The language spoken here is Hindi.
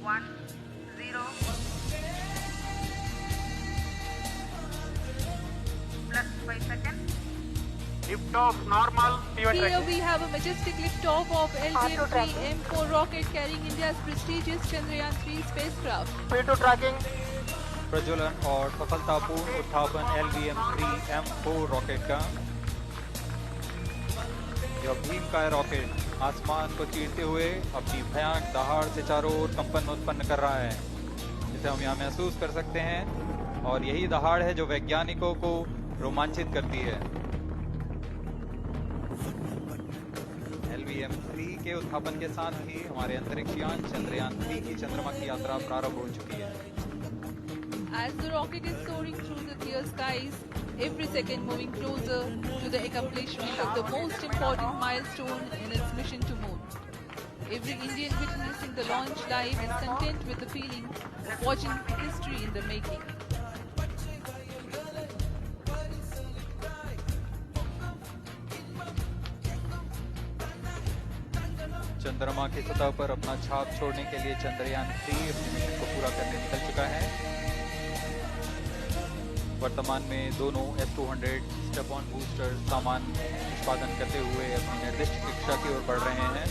10 plus 5 seconds. Lift-off normal. Here we have a majestic liftoff of LVM-3 M4 rocket carrying India's prestigious Chandrayaan-3 spacecraft. P2 tracking. प्रज्वलन और सफलतापूर्ण उत्थापन LVM-3 M4 रॉकेट का। यह भीमकाय रॉकेट आसमान को चीरते हुए अपनी भयानक दहाड़ से चारों ओर कंपन उत्पन्न कर रहा है, जिसे हम यहाँ महसूस कर सकते हैं, और यही दहाड़ है जो वैज्ञानिकों को रोमांचित करती है। LVM-3 के उत्थापन के साथ ही हमारे अंतरिक्ष यान चंद्रयान-3 की चंद्रमा की यात्रा प्रारंभ हो चुकी है। As the rocket is soaring through the clear skies, every second moving closer to the accomplishment of the most important milestone in its mission to moon. Every Indian witnessing the launch live is content with the feeling of watching history in the making. चंद्रमा की सतह पर अपना छाप छोड़ने के लिए चंद्रयान-3 अपने मिशन को पूरा करने निकल चुका है। वर्तमान में दोनों S-200 स्टेप ऑन बूस्टर सामान निष्पादन करते हुए अपनी निर्दिष्ट कक्षा की ओर बढ़ रहे हैं।